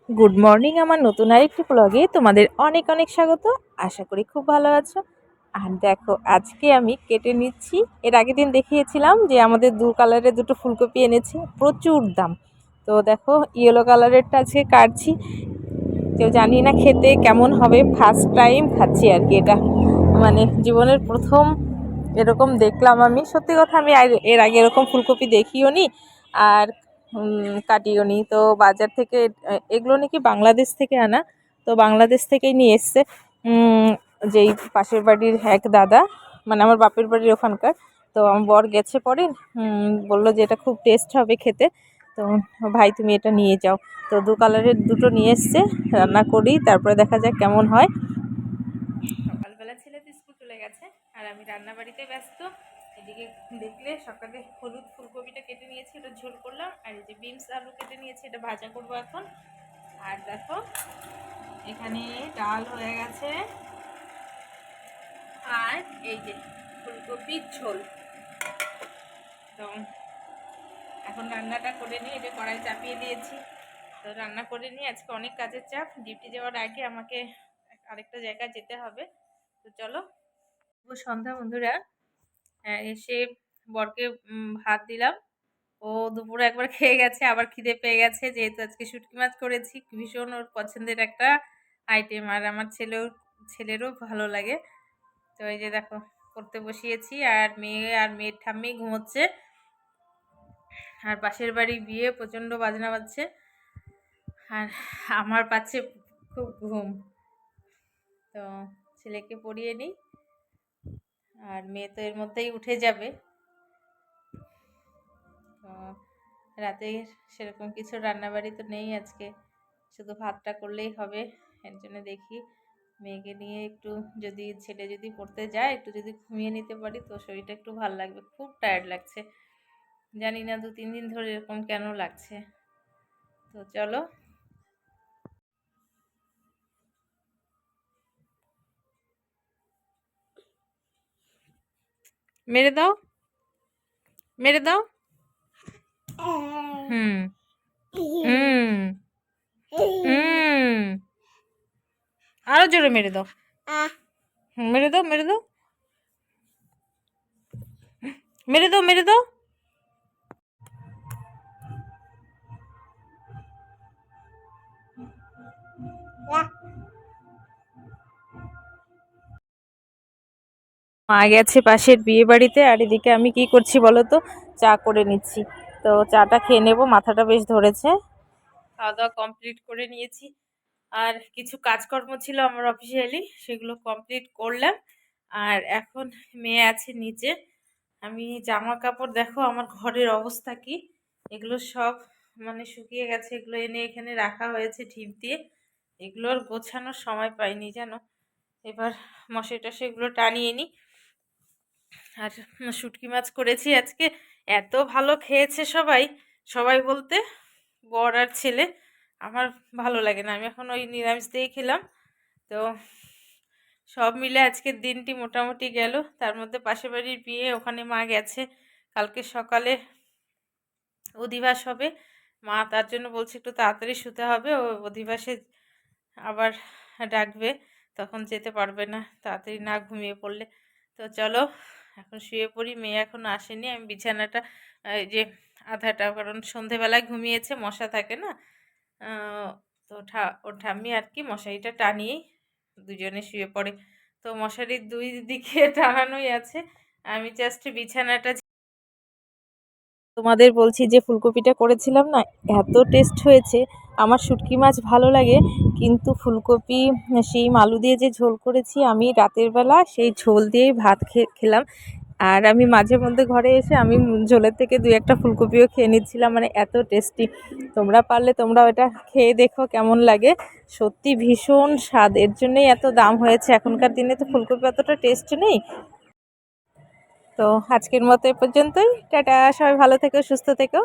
Good morning আমার নতুন আরেকটি ব্লগে তোমাদের অনেক অনেক স্বাগত। আশা করি খুব ভালো আছো। আর দেখো আজকে আমি কেটে নিচ্ছি। এর আগের দিন দেখিয়েছিলাম যে আমাদের দু কালারের দুটো ফুলকপি এনেছি, প্রচুর দাম। তো দেখো ইয়েলো কালারেরটা আজকে কাটছি। কেউ জানি না খেতে কেমন হবে, ফার্স্ট টাইম খাচ্ছি আর কি। এটা মানে জীবনের প্রথম এরকম দেখলাম আমি। সত্যি কথা, আমি এর আগে এরকম ফুলকপি দেখিও নি আর কাটিও নি। তো বাজার থেকে এগুলো নাকি বাংলাদেশ থেকে আনা, তো বাংলাদেশ থেকেই নিয়ে এসছে। যেই পাশের বাড়ির এক দাদা, মানে আমার বাপের বাড়ির ওখানকার। তো আমার বর গেছে পরে, বললো যে এটা খুব টেস্ট হবে খেতে। তো ভাই তুমি এটা নিয়ে যাও। তো দু কালারের দুটো নিয়ে এসছে, রান্না করি, তারপরে দেখা যাক কেমন হয়। সকালবেলা ছেলে তো স্কুল চলে গেছে আর আমি রান্না বাড়িতে ব্যস্ত। এদিকে দেখলে সকালে হলুদ ফুলকপিটা কেটে নিয়েছি, এটা ঝোল করলাম। আর এই যে বিনস আলু কেটে নিয়েছি, এটা ভাজা করবো এখন। আর দেখো এখানে ডাল হয়ে গেছে, আর এই যে ফুলকপির ঝোল। তো এখন রান্নাটা করে নিই, এটা কড়াই চাপিয়ে দিয়েছি। তো রান্না করে নিই, আজকে অনেক কাজের চাপ। ডিউটি যাওয়ার আগে আমাকে আরেকটা জায়গায় যেতে হবে। তো চলো। সন্ধ্যা বন্ধুরা, এসে বরকে ভাত দিলাম। ও দুপুরে একবার খেয়ে গেছে, আবার খিদে পেয়ে গেছে, যেহেতু আজকে শুটকি মাছ করেছি। ভীষণ ওর পছন্দের একটা আইটেম, আর আমার ছেলেরও ভালো লাগে। তো এই যে দেখো করতে বসিয়েছি, আর মেয়ের ঠাম্মি ঘুমোচ্ছে। আর পাশের বাড়ি বিয়ে, প্রচণ্ড বাজনা বাজছে, আর আমার পাচ্ছে খুব ঘুম। তো ছেলেকে পড়িয়ে নিই, আর মেয়ে তো এর মধ্যেই উঠে যাবে। তো রাতে সেরকম কিছু রান্নাবাড়ি তো নেই আজকে, শুধু ভাতটা করলেই হবে। এর জন্য দেখি মেয়েকে নিয়ে একটু, যদি ছেলে যদি পড়তে যায়, একটু যদি ঘুমিয়ে নিতে পারি তো শরীরটা একটু ভালো লাগবে। খুব টায়ার্ড লাগছে, জানি না 2-3 দিন ধরে এরকম কেন লাগছে। তো চলো। মেরে দাও, মেরে দাও। হুম হুম হুম আরো জোরে মেরে দাও। মেরে দাও, মেরে দাও, মেরে দাও, মেরে দাও। মা গেছে পাশের বিয়ে বাড়িতে, আর এদিকে আমি কি করছি বলো তো, চা করে নিচ্ছি। তো চাটা খেয়ে নেবো, মাথাটা বেশ ধরেছে। খাওয়া দাওয়া কমপ্লিট করে নিয়েছি, আর কিছু কাজকর্ম ছিল আমার অফিসিয়ালি, সেগুলো কমপ্লিট করলাম। আর এখন মেয়ে আছে নিচে। আমি জামা কাপড়, দেখো আমার ঘরের অবস্থা কি, এগুলো সব মানে শুকিয়ে গেছে। এগুলো এনে এখানে রাখা হয়েছে ঢিপ দিয়ে। এগুলোর গোছানোর সময় পাইনি জানো। এবার মশারি টশারি এগুলো টানিয়ে নিই। আর শুটকি মাছ করেছি আজকে, এত ভালো খেয়েছে সবাই। সবাই বলতে বর আর ছেলে, আমার ভালো লাগে না, আমি এখন ওই নিরামিষ দিয়েই খেলাম। তো সব মিলে আজকের দিনটি মোটামুটি গেল। তার মধ্যে পাশের বাড়ির বিয়ে, ওখানে মা গেছে। কালকে সকালে অধিবাস হবে, মা তার জন্য বলছে একটু তাড়াতাড়ি শুতে হবে। ও অধিবাসে আবার ডাকবে, তখন যেতে পারবে না তাড়াতাড়ি না ঘুমিয়ে পড়লে। তো চলো এখন শুয়ে পড়ি। মেয়ে এখন আসেনি, আমি বিছানাটা এই যে আধাটা, কারণ সন্ধেবেলায় ঘুমিয়েছে, মশা থাকে না। তো ওর ঠাম্মি আর কি মশারিটা টানিয়েই দুজনে শুয়ে পড়ে। তো মশারির দুই দিকে টানানোই আছে, আমি জাস্ট বিছানাটা। তোমাদের বলছি যে ফুলকপিটা করেছিলাম না, এত টেস্ট হয়েছে। আমার শুটকি মাছ ভালো লাগে, কিন্তু ফুলকপি শিম আলু দিয়ে যে ঝোল করেছি আমি রাতের বেলা, সেই ঝোল দিয়েই ভাত খেলাম। আর আমি মাঝে মধ্যে ঘরে এসে আমি ঝোলের থেকে 2-1টা ফুলকপিও খেয়ে নিচ্ছিলাম, মানে এত টেস্টি। তোমরা পারলে তোমরা ওটা খেয়ে দেখো কেমন লাগে। সত্যি ভীষণ স্বাদ, এর জন্যই এত দাম হয়েছে। এখনকার দিনে তো ফুলকপি অতটা টেস্ট নেই। তো আজকের মতো এ পর্যন্তই, টাটা, সবাই ভালো থেকো, সুস্থ থেকো।